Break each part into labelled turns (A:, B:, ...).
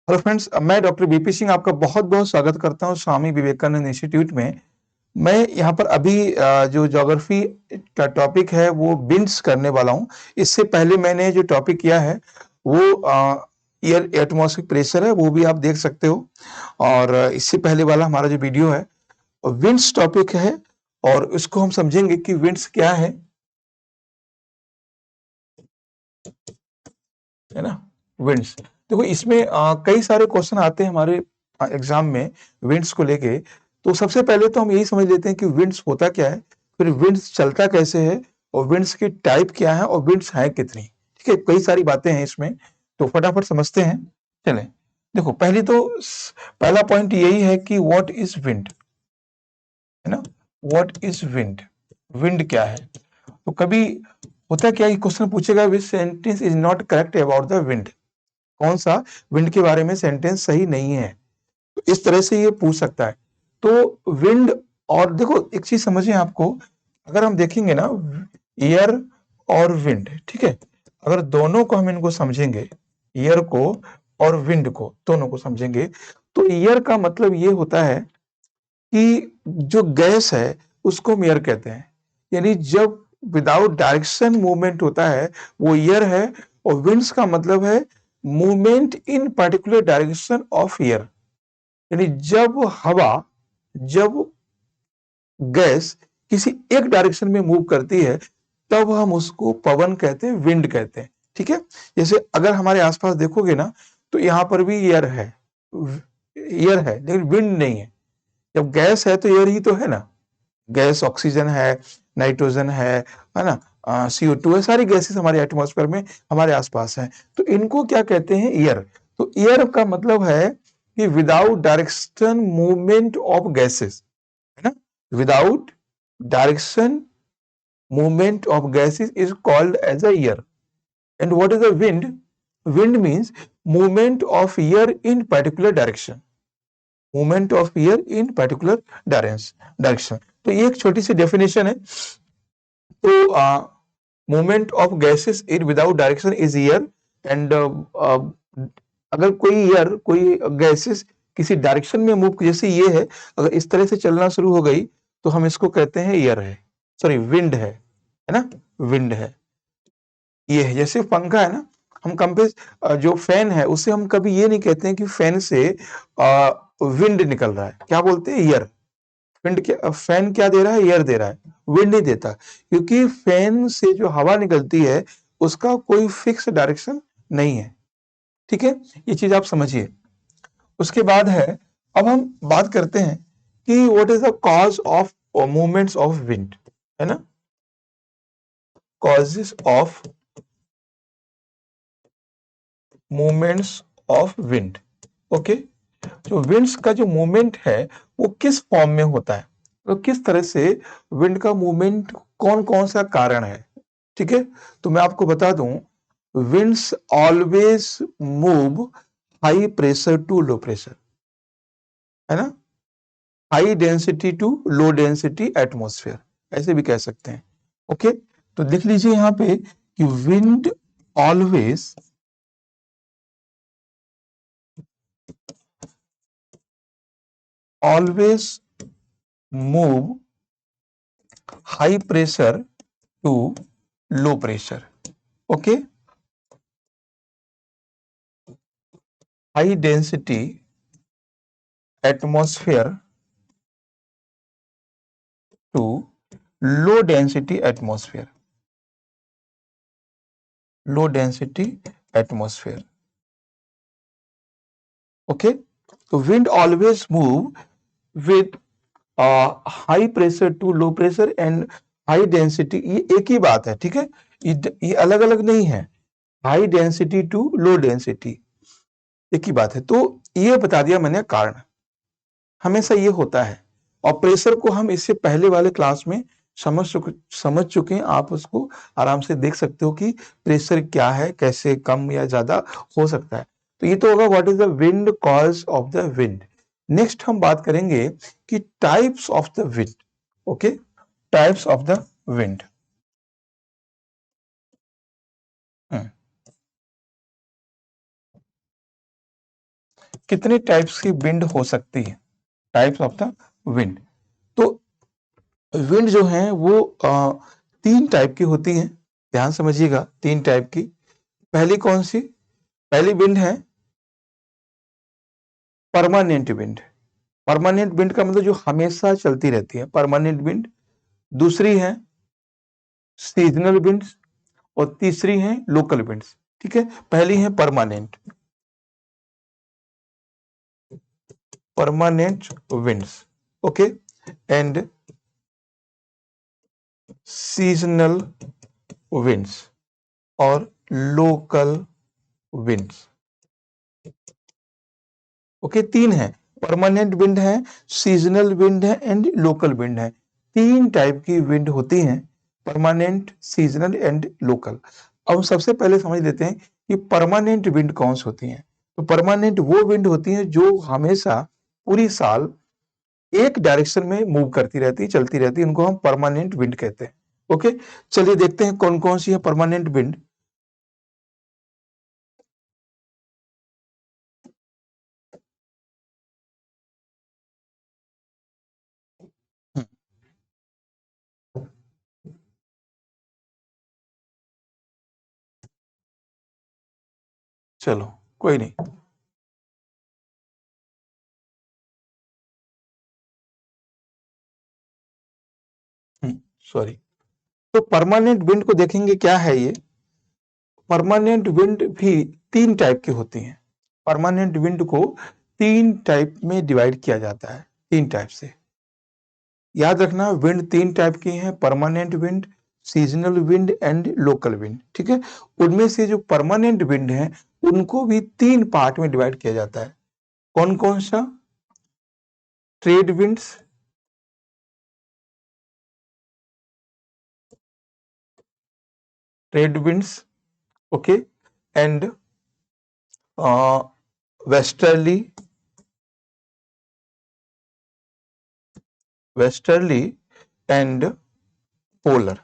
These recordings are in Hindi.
A: हेलो फ्रेंड्स, मैं डॉक्टर बीपी सिंह आपका बहुत बहुत स्वागत करता हूं स्वामी विवेकानंद इंस्टीट्यूट में। मैं यहाँ पर अभी जो ज्योग्राफी का टॉपिक है वो विंड्स करने वाला हूं। इससे पहले मैंने जो टॉपिक किया है वो एयर एटमॉस्फेरिक प्रेशर है, वो भी आप देख सकते हो। और इससे पहले वाला हमारा जो वीडियो है विंड्स टॉपिक है, और इसको हम समझेंगे कि विंड्स क्या है ना। विंड्स, देखो इसमें कई सारे क्वेश्चन आते हैं हमारे एग्जाम में विंड्स को लेके। तो सबसे पहले तो हम यही समझ लेते हैं कि विंड्स होता क्या है, फिर विंड्स चलता कैसे है, और विंड्स की टाइप क्या है, और विंड्स है कितनी। ठीक है, कई सारी बातें हैं इसमें, तो फटाफट समझते हैं। चलें, देखो पहली तो पहला पॉइंट यही है कि व्हाट इज विंड, है ना। व्हाट इज विंड, विंड क्या है। तो कभी होता क्या, ये क्वेश्चन पूछेगा विच sentence is not correct about the wind, कौन सा विंड के बारे में सेंटेंस सही नहीं है। तो इस तरह से ये पूछ सकता है। तो विंड, और देखो एक चीज समझिए आपको, अगर हम देखेंगे ना एयर और विंड, ठीक है, अगर दोनों को हम इनको समझेंगे, एयर को और विंड को दोनों को समझेंगे, तो एयर का मतलब ये होता है कि जो गैस है उसको हम एयर कहते हैं। यानी जब विदाउट डायरेक्शन मूवमेंट होता है वो एयर है, और विंड्स का मतलब है movement in particular direction of air. यानी जब गैस किसी एक डायरेक्शन में मूव करती है तब हम उसको पवन कहते हैं, विंड कहते हैं। ठीक है, जैसे अगर हमारे आसपास देखोगे ना तो यहाँ पर भी एयर है, एयर है लेकिन विंड नहीं है। जब गैस है तो एयर ही तो है ना, गैस ऑक्सीजन है, नाइट्रोजन है ना, CO2 है, सारी गैसेस हमारे एटमॉस्फेयर में हमारे आसपास हैं। तो इनको क्या कहते हैं, एयर। तो एयर का मतलब है कि without direction movement of gases, है ना, without direction movement of gases is called as a air. And what is a wind? Wind means movement of air in particular direction. Movement of air in particular direction. तो ये एक छोटी सी डेफिनेशन है। तो movement of gases in without direction is air. And अगर कोई एयर, कोई गैसेस किसी डायरेक्शन में मूव, जैसे ये है, अगर इस तरह से चलना शुरू हो गई तो हम इसको कहते हैं एयर है, सॉरी विंड है ना, विंड है। ये है जैसे पंखा है ना, हम कंपेयर जो फैन है उससे हम कभी ये नहीं कहते हैं कि फैन से विंड निकल रहा है, क्या बोलते हैं, एयर। विंड क्या, फैन क्या दे रहा है, एयर दे रहा है, विंड नहीं देता, क्योंकि फैन से जो हवा निकलती है उसका कोई फिक्स डायरेक्शन नहीं है। ठीक है, ये चीज आप समझिए। उसके बाद है, अब हम बात करते हैं कि what is the cause of movements of wind, है ना, causes of movements of wind. Okay, जो विंड्स का जो मूवमेंट है वो किस फॉर्म में होता है, तो किस तरह से विंड का मूवमेंट, कौन कौन सा कारण है। ठीक है, तो मैं आपको बता दूं, winds always move high pressure to low pressure, है ना, high density to low density atmosphere, ऐसे भी कह सकते हैं। ओके, तो लिख लीजिए यहां पे कि wind always always move high pressure to low pressure. Okay, high density atmosphere to low density atmosphere, low density atmosphere. Okay, तो wind always move with high pressure to low pressure and high density, ये एक ही बात है। ठीक है, ये अलग अलग नहीं है, high density to low density एक ही बात है। तो ये बता दिया मैंने कारण, हमेशा ये होता है। और प्रेशर को हम इससे पहले वाले क्लास में समझ चुके हैं, आप उसको आराम से देख सकते हो कि प्रेशर क्या है, कैसे कम या ज्यादा हो सकता है। तो ये तो होगा what is the wind, cause of the wind. Next हम बात करेंगे कि types of the wind. Okay, types of the wind. कितने टाइप्स की विंड हो सकती है, टाइप्स ऑफ द विंड। तो विंड जो है वो 3 टाइप की होती हैं, ध्यान समझिएगा, 3 टाइप की। पहली कौन सी? पहली विंड है परमानेंट विंड। परमानेंट विंड का मतलब जो हमेशा चलती रहती है, परमानेंट विंड। दूसरी है सीजनल विंड्स और तीसरी है लोकल विंड्स। ठीक है, पहली है permanent, permanent winds, okay, and seasonal winds और लोकल विंड्स। ओके, 3 है, परमानेंट विंड है, सीजनल विंड है एंड लोकल विंड है। 3 टाइप की विंड होती हैं, परमानेंट, सीजनल एंड लोकल। अब सबसे पहले समझ लेते हैं कि परमानेंट विंड कौन सी होती हैं। तो परमानेंट वो विंड होती हैं जो हमेशा पूरी साल एक डायरेक्शन में मूव करती रहती है, चलती रहती है, उनको हम परमानेंट विंड कहते हैं। ओके, चलिए देखते हैं कौन कौन सी है परमानेंट विंड। चलो कोई नहीं। सॉरी। तो परमानेंट विंड को देखेंगे क्या है ये। परमानेंट विंड भी 3 टाइप की होती हैं। परमानेंट विंड को 3 टाइप में डिवाइड किया जाता है, 3 टाइप से। याद रखना, विंड 3 टाइप की हैं, permanent wind, seasonal wind and local wind. ठीक है, उनमें से जो परमानेंट विंड है उनको भी 3 पार्ट में डिवाइड किया जाता है। कौन कौन सा? Trade winds, trade winds, okay, and westerly, westerly and polar,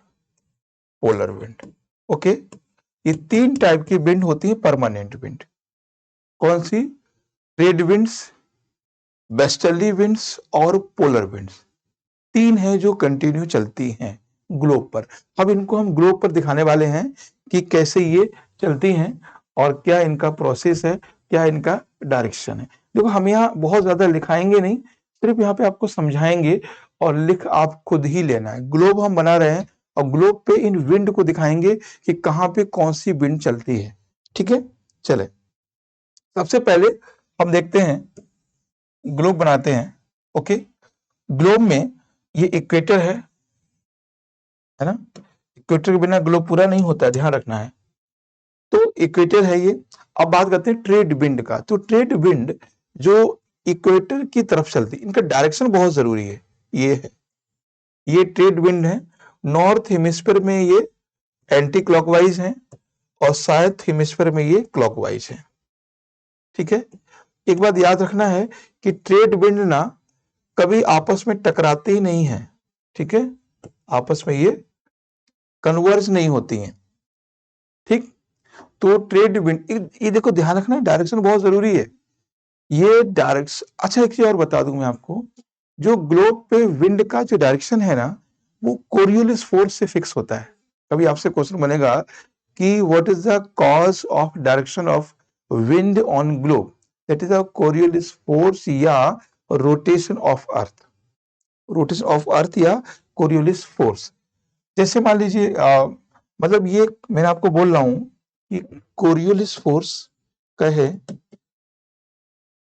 A: polar wind. Okay, ये 3 टाइप की विंड होती है परमानेंट विंड। कौन सी? ट्रेड विंड्स, वेस्टर्ली विंड्स और पोलर विंड्स। 3 है जो कंटिन्यू चलती हैं ग्लोब पर। अब इनको हम ग्लोब पर दिखाने वाले हैं कि कैसे ये चलती हैं और क्या इनका प्रोसेस है, क्या इनका डायरेक्शन है। देखो, हम यहाँ बहुत ज्यादा लिखाएंगे नहीं, सिर्फ यहाँ पे आपको समझाएंगे और लिख आप खुद ही लेना है। ग्लोब हम बना रहे हैं और ग्लोब पे इन विंड को दिखाएंगे कि कहाँ पे कौन सी विंड चलती है। ठीक है, चले सबसे पहले हम देखते हैं, ग्लोब बनाते हैं। ओके, ग्लोब में ये इक्वेटर है ना। इक्वेटर के बिना ग्लोब पूरा नहीं होता है, ध्यान रखना है। तो इक्वेटर है ये। अब बात करते हैं ट्रेड विंड का। तो ट्रेड विंड जो इक्वेटर की तरफ चलती है, इनका डायरेक्शन बहुत जरूरी है। ये है, ये ट्रेड विंड है। नॉर्थ हेमिस्फीयर में ये एंटी क्लॉकवाइज है और साउथ हेमिस्फीयर में ये क्लॉकवाइज है। ठीक है, एक बात याद रखना है कि ट्रेड विंड ना कभी आपस में टकराते ही नहीं है। ठीक है, आपस में ये कन्वर्ज नहीं होती हैं। ठीक, तो ट्रेड विंड, ये देखो ध्यान रखना, डायरेक्शन बहुत जरूरी है। ये डायरेक्शन, अच्छा एक चीज और बता दूं मैं आपको, जो ग्लोब पे विंड का जो डायरेक्शन है ना, वो कोरियोलिस फोर्स से फिक्स होता है। कभी आपसे क्वेश्चन बनेगा कि what is the cause of direction of wind on globe, that is a Coriolis force या rotation of earth, rotation of earth या कोरियोलिस फोर्स। जैसे मान लीजिए मतलब ये मैं आपको बोल रहा हूं कि कोरियोलिस फोर्स कहे,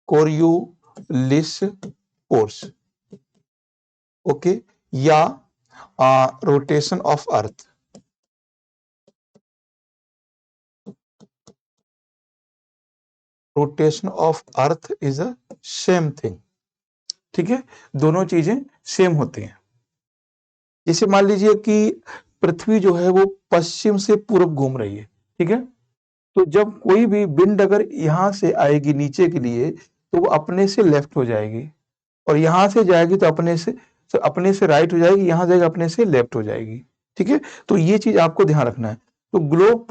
A: कोरियोलिस फोर्स, ओके, या rotation of earth, rotation of earth is a same thing. ठीक है, दोनों चीजें सेम होती हैं। जैसे मान लीजिए कि पृथ्वी जो है वो पश्चिम से पूर्व घूम रही है। ठीक है, तो जब कोई भी विंड अगर यहां से आएगी नीचे के लिए तो वो अपने से लेफ्ट हो जाएगी, और यहां से जाएगी तो अपने से राइट हो जाएगी, यहां जाएगी अपने से लेफ्ट हो जाएगी। ठीक है, तो ये चीज आपको ध्यान रखना है। तो ग्लोब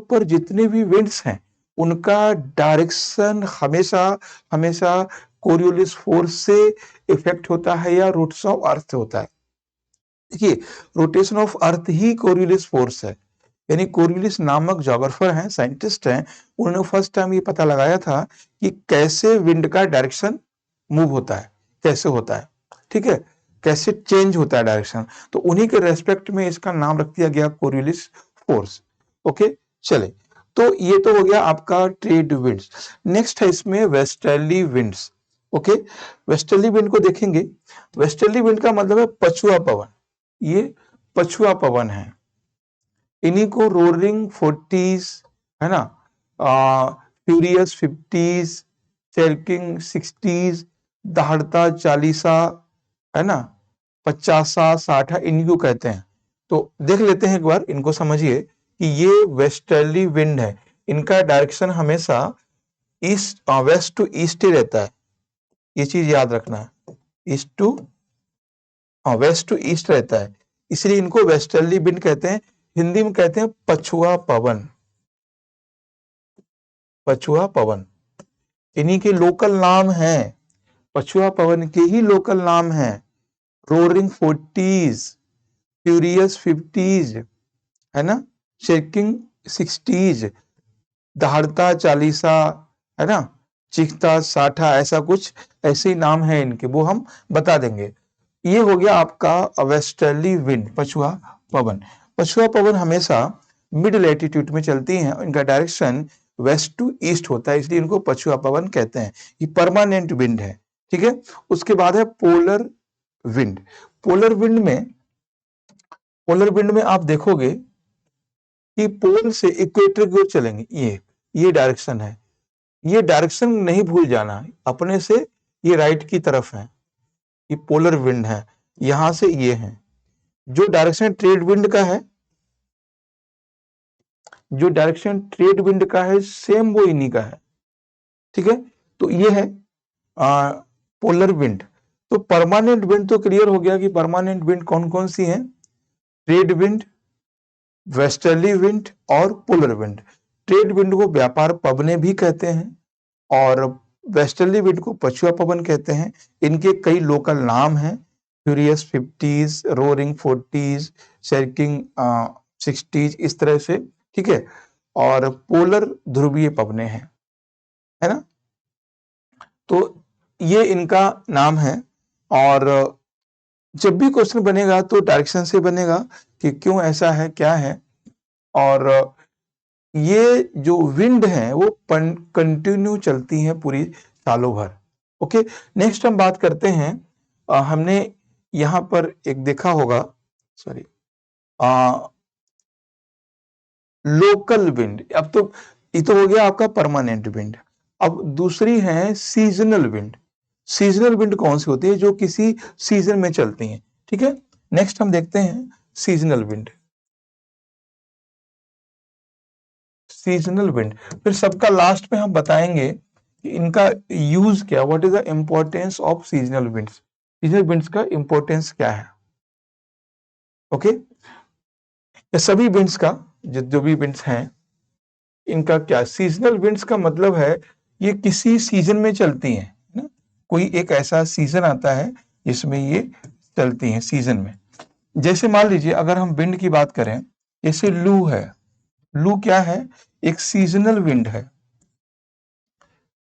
A: पर जितने भी विंड्स हैं उनका डायरेक्शन हमेशा हमेशा कोरियोलिस फोर्स से इफेक्ट होता है या रोटेशन ऑफ अर्थ होता है? देखिए, rotation of earth he Coriolis force है। यानी कोरियोलिस नामक जोग्राफर हैं, साइंटिस्ट हैं, उन्होंने फर्स्ट टाइम ये पता लगाया था कि कैसे विंड का डायरेक्शन मूव होता है, कैसे होता है, ठीक है, कैसे चेंज होता है डायरेक्शन। तो उन्हीं के रेस्पेक्ट में इसका नाम रख दिया गया कोरियोलिस फोर्स। ओके, चले, तो ये तो हो गया आपका ट्रेड विंड्स। नेक्स्ट है इसमें westerly winds. Okay, westerly wind को देखेंगे। वेस्टर्ली विंड का मतलब है पछुआ पवन। ये पछुआ पवन है, इन्हीं को रोरिंग 40s, है ना, फ्यूरियस 50s, चेरकिंग 60s, दहाड़ता 40सा, है ना, 50सा 60, इन्हीं को कहते हैं। तो देख लेते हैं एक बार, इनको समझिए कि ये वेस्टर्ली विंड है। इनका डायरेक्शन हमेशा ईस्ट वेस्ट टू ईस्ट ही रहता है, ये चीज याद रखना है, east to west to east रहता है, इसलिए इनको वेस्टर्ली विंड कहते हैं। हिंदी में कहते हैं पछुआ पवन, पछुआ पवन इन्हीं के लोकल नाम हैं, पछुआ पवन के ही लोकल नाम हैं। रोरिंग 40s, फ्यूरियस 50s, है ना, शेकिंग 60s, दहाड़ता 40सा, है ना, चीखता 60, ऐसा कुछ ऐसे ही नाम है इनके, वो हम बता देंगे। ये हो गया आपका वेस्टर्ली विंड, पछुआ पवन। पछुआ पवन हमेशा मिड लैटिट्यूड में चलती हैं, इनका डायरेक्शन वेस्ट टू ईस्ट होता है, इसलिए इनको पछुआ पवन कहते हैं। ये परमानेंट विंड है, ठीक है। उसके बाद है पोलर विंड। पोलर विंड में, पोलर विंड में आप देखोगे कि पोल से इक्वेटर की ओर चलेंगे, ये डायरेक्शन है। ये डायरेक्शन नहीं भूल जाना, अपने से ये राइट की तरफ है, ये पोलर विंड है, यहां से ये है। जो डायरेक्शन ट्रेड विंड का है, जो डायरेक्शन ट्रेड विंड का है, सेम वो इन्हीं का है, ठीक है। तो ये है पोलर विंड। तो परमानेंट विंड तो क्लियर हो गया कि परमानेंट विंड कौन कौन सी है, ट्रेड विंड, वेस्टर्ली विंड और पोलर विंड। ट्रेड विंड को व्यापार पवने भी कहते हैं और वेस्टर्ली विंड को पछुआ पवन कहते हैं। इनके कई लोकल नाम हैं, furious 50s, roaring 40s, shaking 60s, इस तरह से, ठीक है। और पोलर ध्रुवीय पवने हैं, है ना। तो ये इनका नाम है। और जब भी क्वेश्चन बनेगा तो डायरेक्शन से बनेगा कि क्यों ऐसा है, क्या है। और ये जो विंड है वो कंटिन्यू चलती हैं पूरी सालों भर। ओके, नेक्स्ट हम बात करते हैं, हमने यहां पर एक देखा होगा, सॉरी, लोकल विंड। अब तो ये तो हो गया आपका परमानेंट विंड। अब दूसरी है सीजनल विंड। सीजनल विंड कौन सी होती है, जो किसी सीजन में चलती हैं, ठीक है। नेक्स्ट हम देखते हैं सीजनल विंड। सीजनल विंड, फिर सबका लास्ट में हम बताएंगे कि इनका यूज क्या, what is the importance of seasonal winds, seasonal winds का इंपॉर्टेंस क्या है। ओके, ये सभी विंड्स का, जो भी विंड्स हैं, इनका क्या, सीजनल विंड्स का मतलब है ये किसी सीजन में चलती हैं ना, कोई एक ऐसा सीजन आता है जिसमें ये चलती हैं सीजन में। जैसे मान लीजिए अगर हम विंड की बात करें, जैसे लू है, लू क्या है, एक सीजनल विंड है,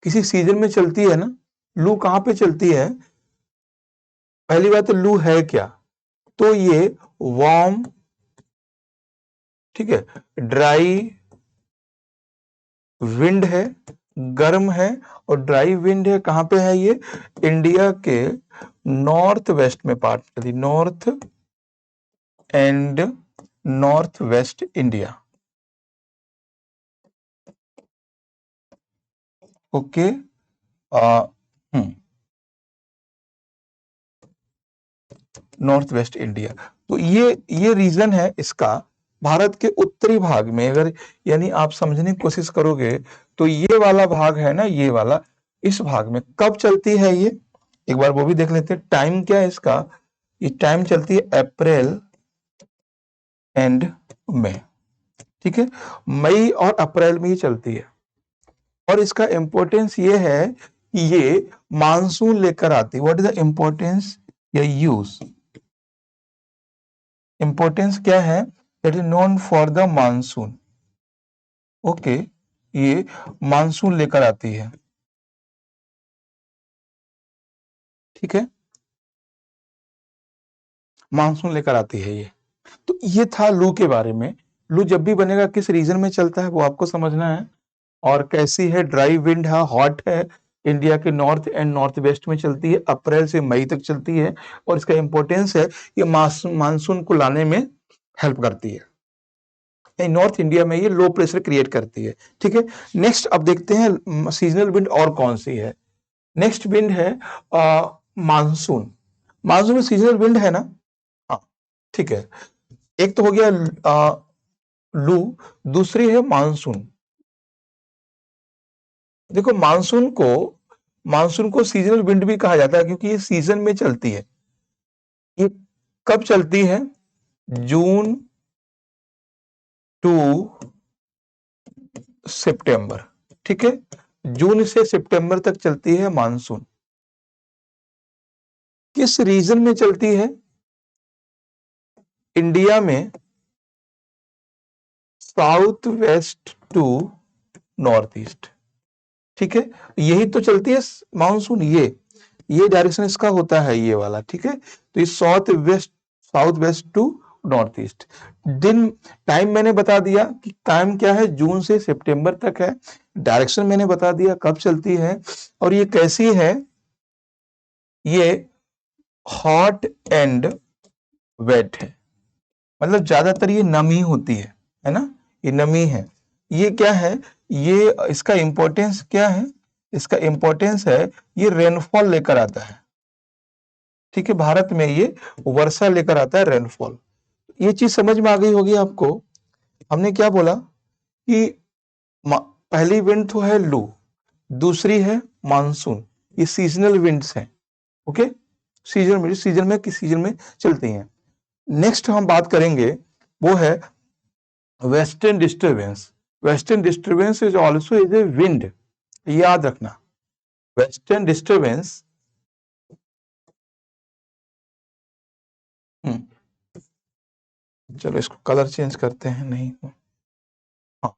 A: किसी सीजन में चलती है ना। लू कहां पे चलती है, पहली बात तो लू है क्या, तो ये वार्म, ठीक है, ड्राई विंड है, गर्म है और ड्राई विंड है। कहां पे है ये, इंडिया के नॉर्थ वेस्ट में part, north and north west India. Okay, north west India. तो ये रीजन है इसका। भारत के उत्तरी भाग में अगर, यानी आप समझने की कोशिश करोगे तो ये वाला भाग है ना, ये वाला, इस भाग में कब चलती है ये, एक बार वो भी देख लेते हैं। टाइम क्या है इसका, ये टाइम चलती है अप्रैल एंड मई, ठीक है, मई और अप्रैल में ही चलती है। और इसका इंपॉर्टेंस ये है कि ये मानसून लेकर आती है। व्हाट इज द इंपॉर्टेंस या यूज? इंपॉर्टेंस क्या है? That is known for the monsoon. Okay, ये मानसून लेकर आती है, ठीक है, मानसून लेकर आती है ये। तो ये था लू के बारे में। लू जब भी बनेगा किस रीजन में चलता है वो आपको समझना है, और कैसी है, ड्राई विंड है, हॉट है, इंडिया के नॉर्थ एंड नॉर्थ वेस्ट में चलती है, अप्रैल से मई तक चलती है, और इसका इंपॉर्टेंस है ये मानसून को लाने में हेल्प करती है। नॉर्थ इंडिया में ये लो प्रेशर क्रिएट करती है, ठीक है। नेक्स्ट अब देखते हैं सीजनल विंड और कौन सी है। नेक्स्ट विंड है मानसून। मानसून में सीजनल विंड है ना? हाँ, ठीक है। एक तो हो गया लू, दूसरी है मानसून। देखो मानसून को सीजनल विंड भी कहा जाता है क्योंकि ये सीजन में चलती है। ये कब चलती है? जून टू सितंबर, ठीक है, जून से सितंबर तक चलती है मानसून। किस रीजन में चलती है? इंडिया में south west to north east, ठीक है, यही तो चलती है मानसून। ये डायरेक्शन इसका होता है, ये वाला, ठीक है। तो ये south west to north east. दिन टाइम मैंने बता दिया कि टाइम क्या है, जून से सितंबर तक है। डायरेक्शन मैंने बता दिया कब चलती है, और ये कैसी है, ये हॉट एंड वेट है, मतलब ज्यादातर ये नमी होती है ना, ये नमी है। ये क्या है, ये इसका इंपॉर्टेंस क्या है? इसका इंपॉर्टेंस है ये रेनफॉल लेकर आता है, ठीक है, भारत में ये वर्षा लेकर आता है, रेनफॉल। ये चीज समझ में आ गई होगी आपको। हमने क्या बोला कि पहली विंड तो है लू, दूसरी है मानसून, ये सीजनल विंड्स हैं, ओके, सीजन में किस सीजन में चलती हैं। नेक्स्ट हम बात करेंगे वो है western disturbance. Western disturbance is also is a wind, याद रखना। वेस्टर्न डिस्टर्बेंस, चलो इसको कलर चेंज करते हैं, नहीं, हाँ,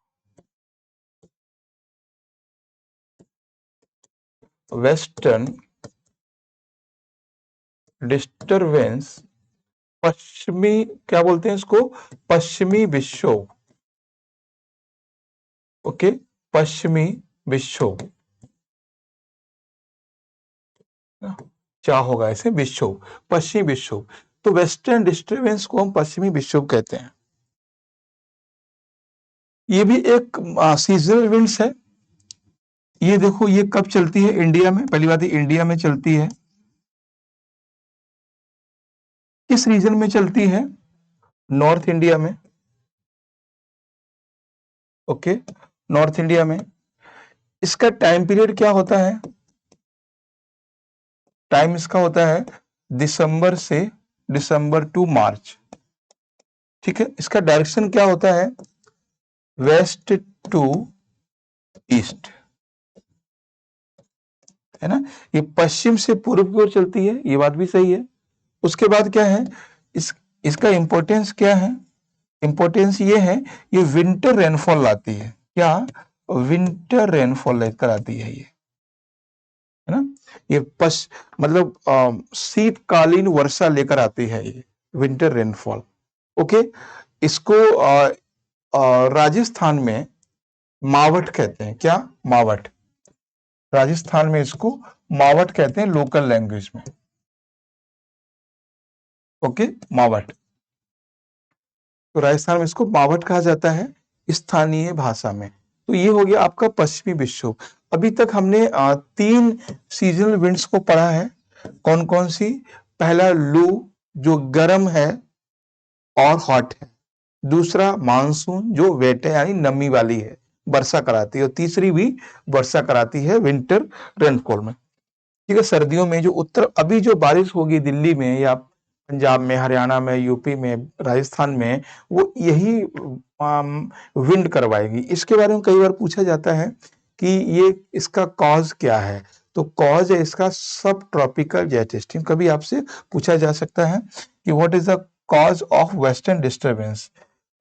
A: वेस्टर्न डिस्टर्बेंस, पश्चिमी, क्या बोलते हैं इसको, पश्चिमी विक्षोभ, ओके, पश्चिमी विक्षोभ, क्या होगा ऐसे, विक्षोभ, पश्चिमी विक्षोभ। तो वेस्टर्न डिस्टर्बेंस को हम पश्चिमी विक्षोभ कहते हैं। ये भी एक सीजनल विंड्स है। ये देखो ये कब चलती है इंडिया में, पहली बात इंडिया में चलती है, किस रीजन में चलती है? नॉर्थ इंडिया में, ओके, नॉर्थ इंडिया में। इसका टाइम पीरियड क्या होता है? टाइम इसका होता है दिसंबर टू मार्च, ठीक है। इसका डायरेक्शन क्या होता है? वेस्ट टू ईस्ट, है ना। ये पश्चिम से पूर्व की ओर चलती है, ये बात भी सही है। उसके बाद क्या है, इसका इंपॉर्टेंस क्या है? इंपॉर्टेंस ये है, ये विंटर रेनफॉल लाती है। क्या? विंटर रेनफॉल लेकर आती है ये, है ना। ये मतलब शीतकालीन वर्षा लेकर आती है ये, विंटर रेनफॉल, ओके। इसको राजस्थान में मावट कहते हैं। क्या? मावट। राजस्थान में इसको मावट कहते हैं लोकल लैंग्वेज में, ओके, मावट। तो राजस्थान में इसको मावट कहा जाता है स्थानीय भाषा में। तो ये हो गया आपका पश्चिमी विक्षोभ। अभी तक हमने 3 सीजनल विंड्स को पढ़ा है। कौन कौन सी? पहला लू जो गर्म है और हॉट है, दूसरा मानसून जो वेट है यानी नमी वाली है, वर्षा कराती है, और तीसरी भी वर्षा कराती है, विंटर रेनफॉल में, ठीक है। सर्दियों में जो अभी जो बारिश होगी दिल्ली में या पंजाब में, हरियाणा में, यूपी में, राजस्थान में, वो यही विंड करवाएगी। इसके बारे में कई बार पूछा जाता है कि ये इसका कॉज क्या है, तो कॉज है इसका सब ट्रॉपिकल जेट स्ट्रीम। कभी आपसे पूछा जा सकता है कि what is the cause of western disturbance,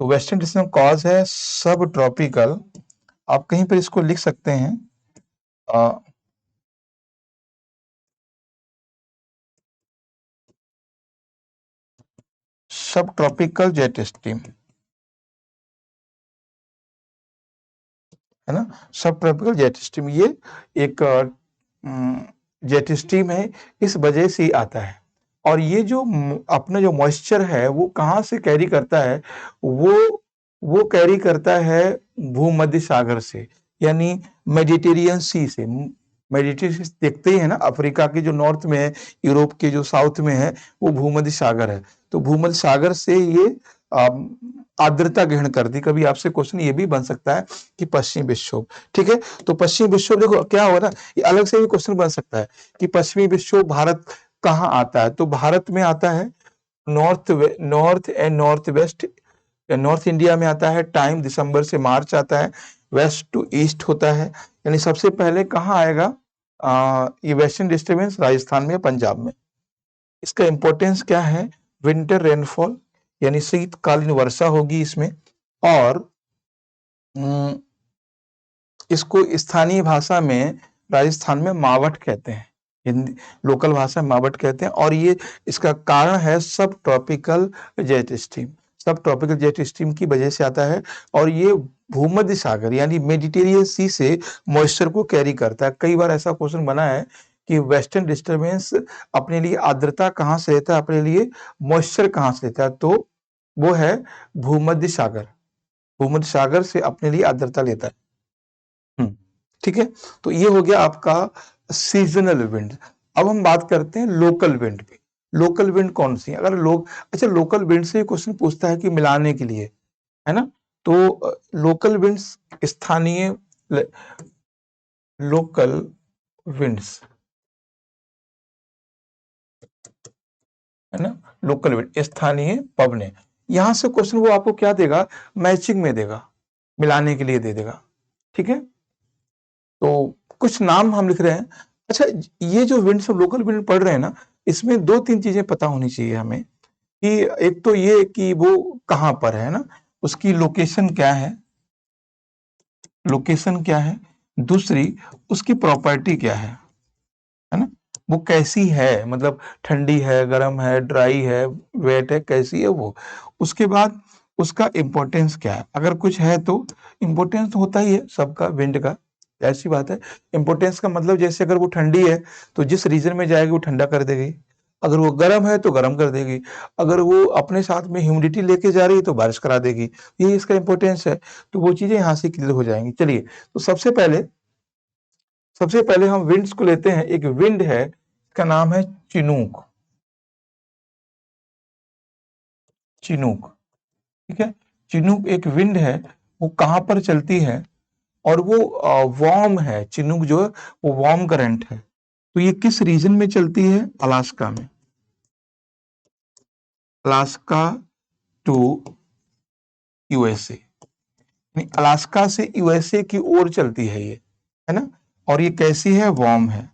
A: तो वेस्टर्न डिस्टर्बेंस कॉज है सब ट्रॉपिकल, आप कहीं पर इसको लिख सकते हैं सब ट्रॉपिकल जेट स्ट्रीम, है ना, सब ट्रॉपिकल जेट स्ट्रीम, ये एक जेट स्ट्रीम है, इस वजह से ही आता है। और ये जो अपना जो मॉइस्चर है वो कहाँ से कैरी करता है, वो कैरी करता है भूमध्य सागर से, यानी मेडिटेरियन सी से। मेडिटेरियन देखते ही है ना, अफ्रीका के जो नॉर्थ में है, यूरोप के जो साउथ में है, वो भूमध्य सागर है। तो भूमध्य सागर से ये आर्द्रता ग्रहण करती। कभी आपसे क्वेश्चन ये भी बन सकता है कि पश्चिमी विक्षोभ, ठीक है, तो पश्चिमी विक्षोभ देखो क्या होगा ना, ये अलग से भी क्वेश्चन बन सकता है कि पश्चिमी विक्षोभ भारत कहाँ आता है, तो भारत में आता है north and north west, north India में आता है, टाइम दिसंबर से मार्च आता है, वेस्ट टू ईस्ट होता है। यानी सबसे पहले कहाँ आएगा, ये वेस्टर्न डिस्टर्बेंस राजस्थान में, पंजाब में। इसका इंपॉर्टेंस क्या है, विंटर रेनफॉल, यानी शीतकालीन वर्षा होगी इसमें, और इसको स्थानीय भाषा में राजस्थान में मावट कहते हैं, हिंदी लोकल भाषा में मावट कहते हैं। और ये इसका कारण है सब ट्रॉपिकल जेट स्ट्रीम, सब ट्रॉपिकल जेट स्ट्रीम की वजह से आता है। और ये भूमध्य सागर यानी मेडिटेरियन सी से मॉइस्चर को कैरी करता है। कई बार ऐसा क्वेश्चन बना है कि वेस्टर्न डिस्टर्बेंस अपने लिए आर्द्रता कहाँ से लेता है, अपने लिए मॉइस्चर कहाँ से लेता है, तो वो है भूमध्य सागर, भूमध्य सागर से अपने लिए आर्द्रता लेता है। ठीक है, तो ये हो गया आपका सीजनल विंड। अब हम बात करते हैं लोकल विंड पे। लोकल विंड कौन सी है, अगर लोग, अच्छा लोकल विंड से क्वेश्चन पूछता है कि मिलाने के लिए, है ना, तो लोकल विंड्स स्थानीय, लोकल विंड्स, है ना, लोकल विंड स्थानीय पवने, यहां से क्वेश्चन वो आपको क्या देगा, मैचिंग में देगा, मिलाने के लिए दे देगा। ठीक है, तो कुछ नाम हम लिख रहे हैं। अच्छा, ये जो विंड सब लोकल विंड पढ़ रहे हैं ना, इसमें दो तीन चीजें पता होनी चाहिए हमें, कि एक तो ये कि वो कहाँ पर है ना, उसकी लोकेशन क्या है, लोकेशन क्या है, दूसरी उसकी प्रॉपर्टी क्या है ना, वो कैसी है, मतलब ठंडी है, गर्म है, ड्राई है, वेट है, कैसी है वो। उसके बाद उसका इम्पोर्टेंस क्या है, अगर कुछ है तो इम्पोर्टेंस तो होता ही है सबका विंड का, ऐसी बात है। इम्पोर्टेंस का मतलब जैसे अगर वो ठंडी है तो जिस रीजन में जाएगी वो ठंडा कर देगी, अगर वो गर्म है तो गर्म कर देगी, अगर वो अपने साथ में ह्यूमिडिटी लेके जा रही है तो बारिश करा देगी, ये इसका इम्पोर्टेंस है। तो वो चीजें यहाँ से क्लियर हो जाएंगी। चलिए, तो सबसे पहले हम विंड्स को लेते हैं। एक विंड है, इसका नाम है चिनूक, चिनूक, ठीक है, चिनूक एक विंड है, वो कहाँ पर चलती है, और वो वार्म है, चिनूक जो है वो वार्म करंट है। तो ये किस रीजन में चलती है, अलास्का में, अलास्का टू यूएसए, अलास्का से यूएसए की ओर चलती है ये, है ना, और ये कैसी है, वार्म है,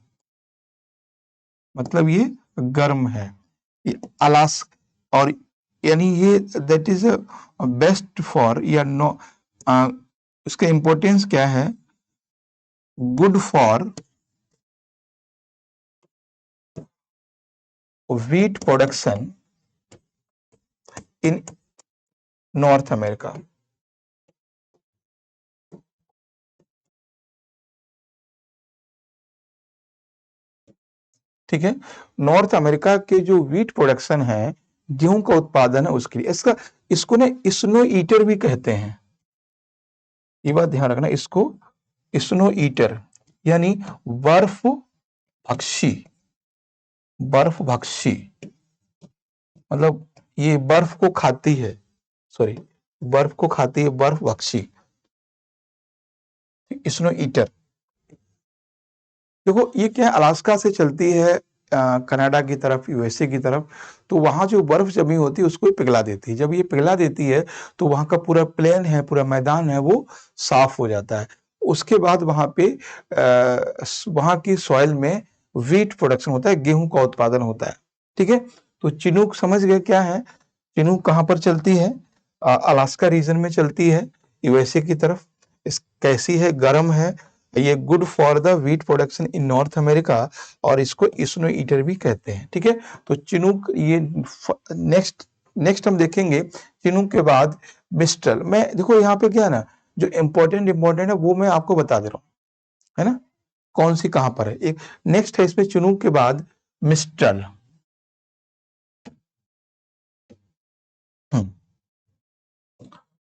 A: मतलब ये गर्म है, ये अलास्का, और यानी ये दैट इज बेस्ट फॉर या नो, इसका इंपॉर्टेंस क्या है, good for wheat production in north America. ठीक है, नॉर्थ अमेरिका के जो व्हीट प्रोडक्शन है, गेहूं का उत्पादन है, उसके लिए इसका, इसको ना स्नो ईटर भी कहते हैं, ये बात ध्यान रखना, इसको स्नो ईटर यानी बर्फ भक्षी, बर्फ भक्षी, मतलब ये बर्फ को खाती है, सॉरी, बर्फ को खाती है, बर्फ भक्षी, स्नो ईटर। देखो ये क्या है, अलास्का से चलती है कनाडा की तरफ, यूएसए की तरफ, तो वहां जो बर्फ जमी होती है उसको ही पिघला देती है। जब ये पिघला देती है तो वहां का पूरा प्लेन है, पूरा मैदान है, वो साफ हो जाता है। उसके बाद वहां की सॉइल में व्हीट प्रोडक्शन होता है, गेहूं का उत्पादन होता है। ठीक है, तो चिनूक समझ गए क्या है। चिनूक कहां पर चलती है, अलास्का रीजन में चलती है, यूएसए की तरफ। कैसी है, गर्म है, ये good for the wheat production in north America, और इसको स्नो ईटर भी कहते हैं। ठीक है, तो चिनूक ये नेक्स्ट नेक्स्ट हम देखेंगे। चिनूक के बाद मिस्टल। मैं देखो यहाँ पे क्या है ना, जो इम्पोर्टेंट है वो मैं आपको बता दे रहा हूँ, है ना, कौन सी कहां पर है। एक नेक्स्ट है इसमें चिनूक के बाद मिस्टल।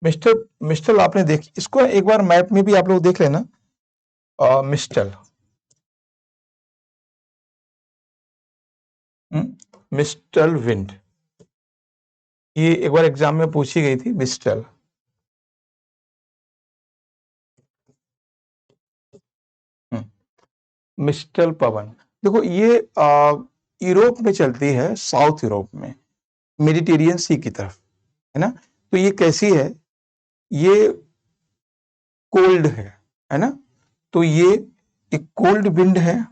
A: मिस्टर मिस्टल आपने देखी, इसको एक बार मैप में भी आप लोग देख लेना। मिस्टल, मिस्टल विंड, ये एक बार एग्जाम में पूछी गई थी, मिस्टल। मिस्टल पवन, देखो ये यूरोप में चलती है, साउथ यूरोप में, मेडिटेरियन सी की तरफ, है ना। तो ये कैसी है, ये कोल्ड है ना। तो ये एक कोल्ड विंड है,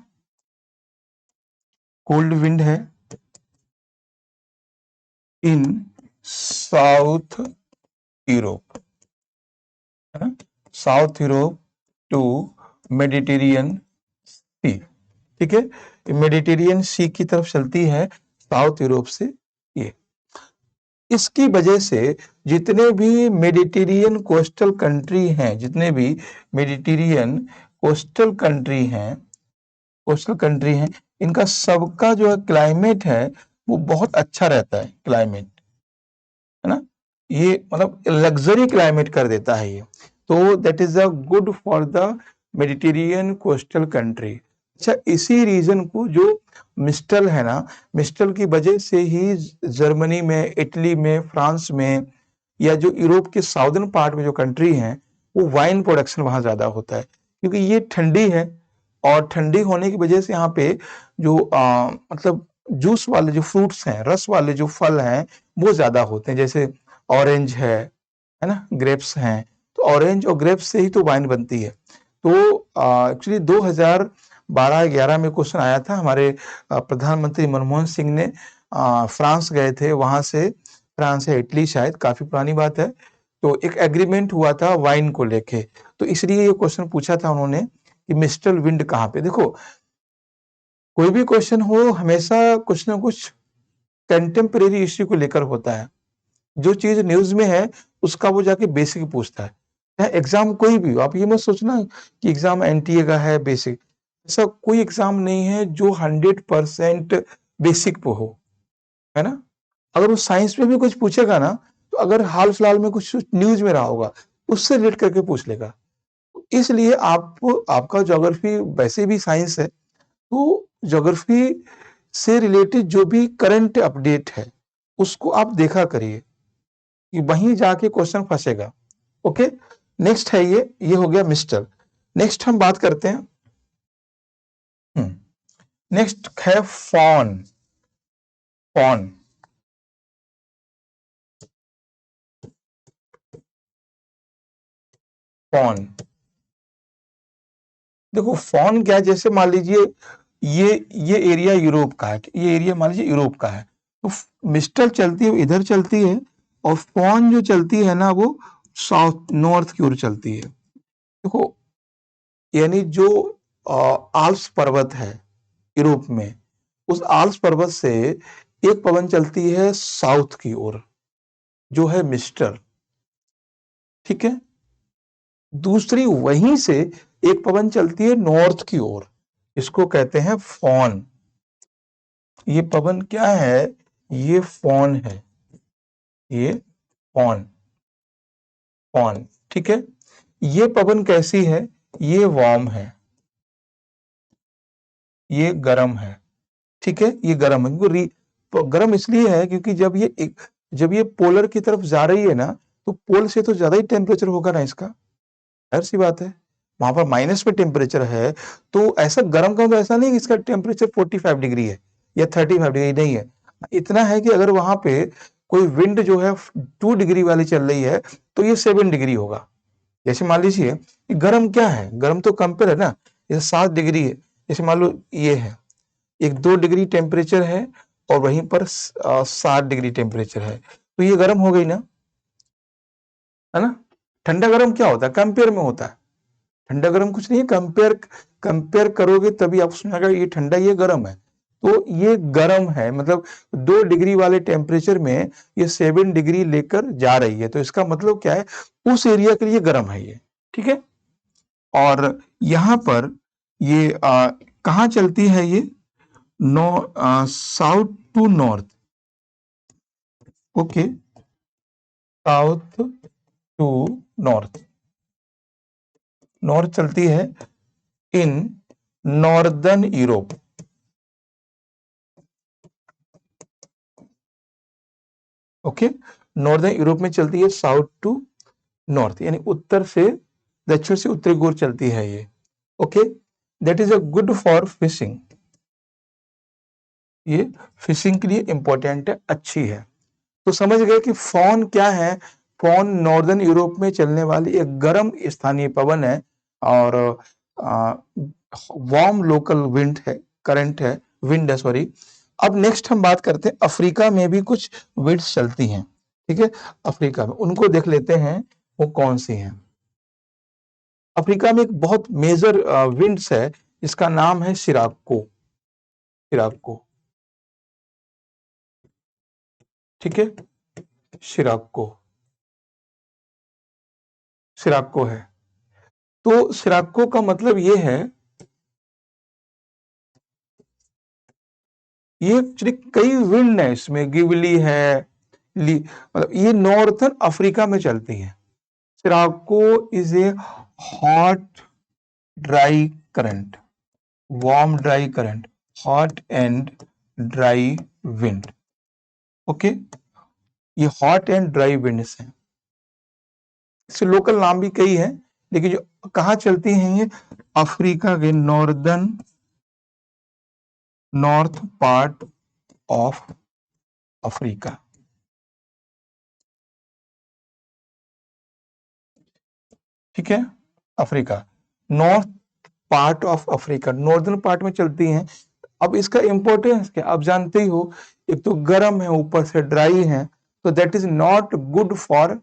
A: कोल्ड विंड है इन साउथ यूरोप, है ना, साउथ यूरोप टू मेडिटेरियन सी। ठीक है, मेडिटेरियन सी की तरफ चलती है साउथ यूरोप से ये। इसकी वजह से जितने भी मेडिटेरियन कोस्टल कंट्री हैं, जितने भी मेडिटेरियन कोस्टल कंट्री हैं, इनका सबका जो है क्लाइमेट है वो बहुत अच्छा रहता है, क्लाइमेट, है ना। ये मतलब लग्जरी क्लाइमेट कर देता है ये। तो that is a good for the Mediterranean coastal country. अच्छा, इसी रीजन को जो मिस्टल है ना, मिस्टल की वजह से ही जर्मनी में, इटली में, फ्रांस में, या जो यूरोप के साउदर्न पार्ट में जो कंट्री हैं, वो वाइन प्रोडक्शन वहां ज्यादा होता है, क्योंकि ये ठंडी है, और ठंडी होने की वजह से यहाँ पे जो मतलब जूस वाले जो फ्रूट्स हैं, रस वाले जो फल हैं, वो ज्यादा होते हैं। जैसे ऑरेंज है ना, ग्रेप्स हैं, तो ऑरेंज और ग्रेप्स से ही तो वाइन बनती है। तो एक्चुअली 2012-11 में क्वेश्चन आया था, हमारे प्रधानमंत्री मनमोहन सिंह ने फ्रांस गए थे, वहां से, फ्रांस या इटली शायद, काफी पुरानी बात है, तो एक एग्रीमेंट हुआ था वाइन को लेके, तो इसलिए ये क्वेश्चन पूछा था उन्होंने कि मिस्टल विंड कहाँ पे। देखो, कोई भी क्वेश्चन हो, हमेशा कुछ ना कुछ कंटेम्परेरी इश्यू को लेकर होता है। जो चीज न्यूज में है उसका वो जाके बेसिक पूछता है। चाहे एग्जाम कोई भी हो, आप ये मत सोचना कि एग्जाम एनटीए का है बेसिक, ऐसा कोई एग्जाम नहीं है जो 100% बेसिक पे हो, है ना। अगर वो साइंस में भी कुछ पूछेगा ना, तो अगर हाल फिलहाल में कुछ न्यूज में रहा होगा, उससे रिलेट करके पूछ लेगा। इसलिए आपका ज्योग्राफी वैसे भी साइंस है, तो ज्योग्राफी से रिलेटेड जो भी करंट अपडेट है उसको आप देखा करिए, कि वहीं जाके क्वेश्चन फंसेगा। ओके, नेक्स्ट है ये हो गया मिस्टर। नेक्स्ट हम बात करते हैं, नेक्स्ट है फॉन। फॉन, फॉन, देखो फॉन क्या है, जैसे मान लीजिए ये एरिया यूरोप का है, ये एरिया मान लीजिए यूरोप का है, तो मिस्टर चलती है इधर चलती है, और फॉन जो चलती है ना वो साउथ नॉर्थ की ओर चलती है। देखो, यानी जो आल्प्स पर्वत है यूरोप में, उस आल्प्स पर्वत से एक पवन चलती है साउथ की ओर, जो है मिस्टर। ठीक है, दूसरी वहीं से एक पवन चलती है नॉर्थ की ओर, इसको कहते हैं फॉन। ये पवन क्या है, ये फॉन है, ये फॉन, फॉन। ठीक है, ये पवन कैसी है, ये वार्म है, ये गर्म है। ठीक है, ये गर्म है, गर्म इसलिए है क्योंकि जब ये पोलर की तरफ जा रही है ना, तो पोल से तो ज्यादा ही टेम्परेचर होगा ना इसका, जाहिर सी बात है। वहां पर माइनस पे टेम्परेचर है, तो ऐसा गर्म का तो ऐसा नहीं कि इसका टेम्परेचर 45 डिग्री है या 35 डिग्री, नहीं है। इतना है कि अगर वहां पे कोई विंड जो है 2 डिग्री वाली चल रही है, तो ये 7 डिग्री होगा, जैसे मान लीजिए कि गर्म क्या है, गर्म तो कंपेयर है ना, जैसे 7 डिग्री है, जैसे मान लो ये है, एक 2 डिग्री टेम्परेचर है और वहीं पर 7 डिग्री टेम्परेचर है, तो ये गर्म हो गई ना, है ना। ठंडा गर्म क्या होता है, कंपेयर में होता है। ठंडा गर्म कुछ नहीं है, कंपेयर कंपेयर करोगे तभी आप सुनेगा ये ठंडा ये गर्म है। तो ये गर्म है, मतलब 2 डिग्री वाले टेम्परेचर में ये 7 डिग्री लेकर जा रही है, तो इसका मतलब क्या है, उस एरिया के लिए गर्म है ये, ठीक है। और यहाँ पर ये कहाँ चलती है ये, south to north, okay, south to north, north चलती है in northern Europe, okay. Northern Europe में चलती है साउथ टू नॉर्थ, यानी उत्तर से दक्षिण से उत्तरी की ओर चलती है ये, okay. That is a good for fishing, ये फिशिंग के लिए इंपॉर्टेंट है, अच्छी है। तो समझ गए कि फॉन क्या है, फॉन नॉर्दर्न यूरोप में चलने वाली एक गर्म स्थानीय पवन है, और वार्म लोकल विंड है, करंट है, विंड है, सॉरी। अब नेक्स्ट हम बात करते हैं, अफ्रीका में भी कुछ विंड्स चलती हैं, ठीक है। अफ्रीका में उनको देख लेते हैं, वो कौन सी हैं। अफ्रीका में एक बहुत मेजर विंड्स है, इसका नाम है सिराको, सिराको, ठीक है, सिराको, सिराको है। तो सिराको का मतलब ये है, ये एक्चुअली कई विंड है इसमें, गिबली है, मतलब ये नॉर्थन अफ्रीका में चलती है। Sirocco is a hot dry current, warm dry current, hot and dry wind, okay. ये हॉट एंड ड्राई विंड्स हैं, इसके लोकल नाम भी कई हैं, लेकिन जो कहाँ चलती हैं ये, अफ्रीका के नॉर्थ पार्ट ऑफ अफ्रीका, ठीक है। Africa, north part of Africa, northern part में चलती हैं। अब इसका इंपॉर्टेंस क्या, आप जानते ही हो, एक तो गर्म है, ऊपर से ड्राई है, तो that is not good for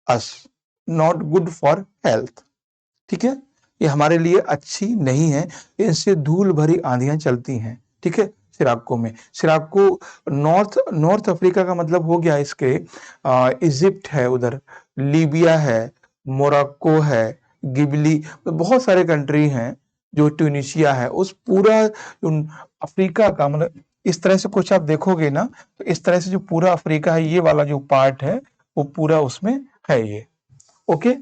A: us, not good for health, ठीक है। ये हमारे लिए अच्छी नहीं है, इनसे धूल भरी आंधियां चलती हैं, ठीक है। सिराको में, सिराको नॉर्थ नॉर्थ अफ्रीका का मतलब हो गया इसके, इजिप्ट है उधर, लीबिया है, मोरक्को है, गिबली, बहुत सारे कंट्री हैं, जो ट्यूनिशिया है, उस पूरा अफ्रीका का मतलब, इस तरह से कुछ आप देखोगे ना, तो इस तरह से जो पूरा अफ्रीका है, ये वाला जो पार्ट है, वो पूरा उसमें है ये, ओके।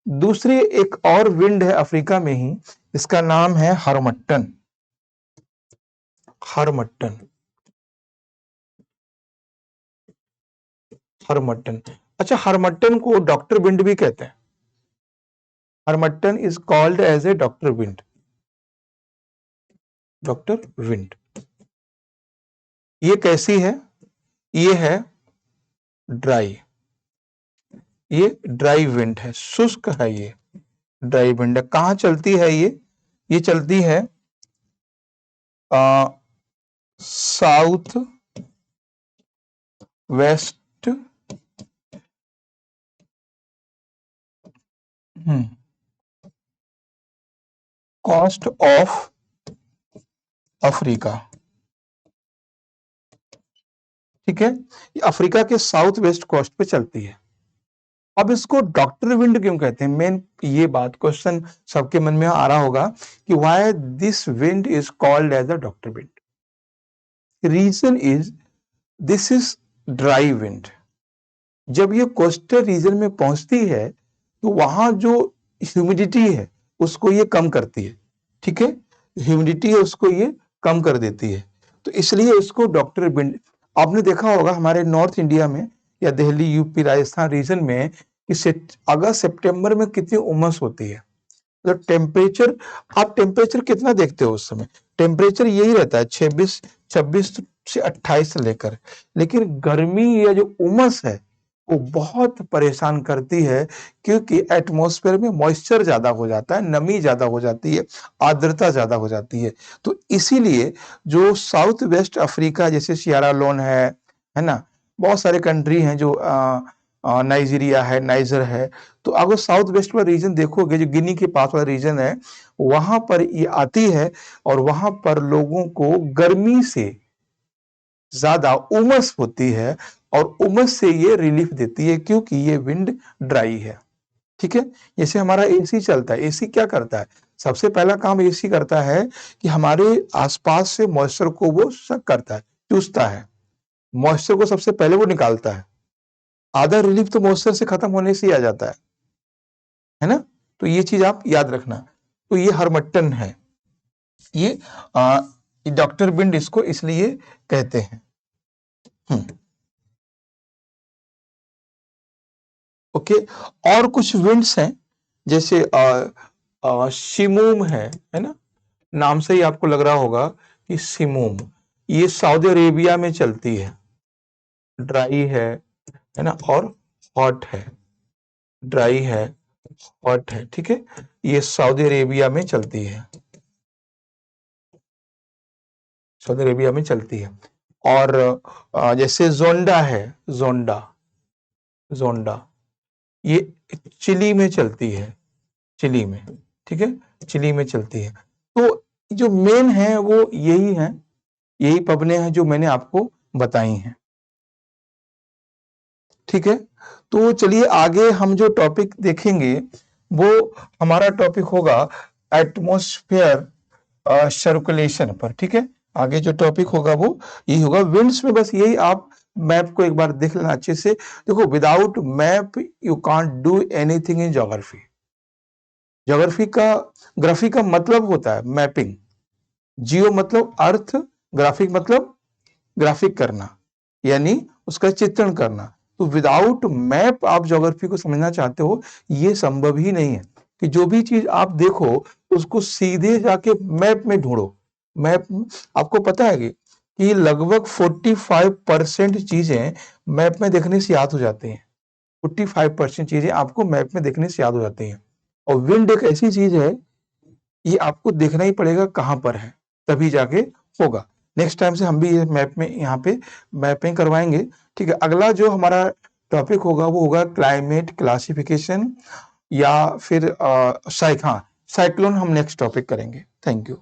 A: दूसरी एक और विंड है अफ्रीका में ही, इसका नाम है हरमट्टन, हरमट्टन, हरमट्टन। अच्छा, हरमट्टन को डॉक्टर विंड भी कहते हैं, Harmattan is called as a doctor wind, doctor wind. ये कैसी है, ये है ड्राई, ये ड्राई विंड है, शुष्क है ये, ड्राई विंड है। कहाँ चलती है ये चलती है south west, coast of Africa, ठीक है। ये अफ्रीका के साउथ वेस्ट कोस्ट पे चलती है। अब इसको डॉक्टर विंड क्यों कहते हैं, मेन ये बात क्वेश्चन सबके मन में आ रहा होगा कि why this wind is called as a doctor wind. Reason is, this is dry wind. जब ये कोस्टल रीजन में पहुंचती है, तो वहां जो ह्यूमिडिटी है उसको ये कम करती है, ठीक है। ह्यूमिडिटी है उसको ये कम कर देती है, तो इसलिए इसको डॉक्टर विंड। आपने देखा होगा हमारे नॉर्थ इंडिया में, या दिल्ली, यूपी, राजस्थान रीजन में, कि अगस्त सितंबर में कितनी उमस होती है, मतलब टेम्परेचर, आप टेम्परेचर कितना देखते हो उस समय, टेम्परेचर यही रहता है 26 से 28 से लेकर, लेकिन गर्मी या जो उमस है वो बहुत परेशान करती है, क्योंकि एटमॉस्फेयर में मॉइस्चर ज़्यादा हो जाता है, नमी ज़्यादा हो जाती है, आर्द्रता ज़्यादा हो जाती है। तो इसीलिए जो साउथ वेस्ट अफ्रीका जैसे सिएरा लोन है ना? बहुत सारे कंट्री हैं जो नाइजीरिया है, नाइजर है, तो अगर साउथ वेस्ट वाला रीजन देखोगे, जो गिनी के पास वाला रीजन है, वहाँ पर ये आती है और वहाँ पर लोगों को गर्मी से ज़्यादा उमस होती है और उमस से ये रिलीफ देती है, क्योंकि ये विंड ड्राई है, ठीक है? जैसे हमारा एसी चलता है, एसी क्या करता है? सबसे पहला काम एसी करता है कि हमारे आसपास से मॉइस्चर को वो सक करता है, चूसता है। मॉइस्चर को सबसे पहले वो निकालता है। आधा रिलीफ तो मॉइस्चर से खत्म होने से ही आ जाता है ना? तो ये चीज़ आप याद रखना। तो ये हर्मट्टन है। ये डॉक्टर विंड इसको इसलिए कहते हैं। ओके, और कुछ विंड्स हैं, जैसे शिमूम है ना? नाम से ही आपको लग रहा होगा कि शिमूम, ये सऊदी अरेबिया में चलती है, ड्राई है ना? और हॉट है, ड्राई है, हॉट है, ठीक है? ये सऊदी अरेबिया में चलती है, सऊदी अरेबिया में चलती है। और जैसे जोंडा है, जोंडा, जोंडा, ये चिली में चलती है, चिली में, ठीक है? चिली में चलती है। तो जो मेन है वो यही है, यही पबने हैं जो मैंने आपको बताई हैं, ठीक है? तो चलिए आगे हम जो टॉपिक देखेंगे वो हमारा टॉपिक होगा एटमॉस्फेयर सर्कुलेशन पर, ठीक है? आगे जो टॉपिक होगा वो यही होगा। विंड्स में बस यही आप मैप को एक बार देख लेना अच्छे से। देखो, without map you can't do anything in geography. Geography का, ग्राफी का मतलब होता है मैपिंग। जियो मतलब अर्थ, ग्राफिक मतलब ग्राफिक करना, यानी उसका चित्रण करना। तो विदाउट मैप आप ज्योग्राफी को समझना चाहते हो, ये संभव ही नहीं है कि जो भी चीज आप देखो उसको सीधे जाके मैप में ढूंढो। मैप, आपको पता है कि लगभग 45% चीजें मैप में देखने से याद हो जाती हैं। 45% चीजें आपको मैप में देखने से याद हो जाती हैं। और विंड एक ऐसी चीज है, ये आपको देखना ही पड़ेगा कहाँ पर है, तभी जाके होगा। नेक्स्ट टाइम से हम भी ये मैप में यहाँ पे मैपिंग करवाएंगे, ठीक है? अगला जो हमारा टॉपिक होगा वो होगा क्लाइमेट क्लासिफिकेशन, या फिर साइक्लोन हम नेक्स्ट टॉपिक करेंगे। Thank you.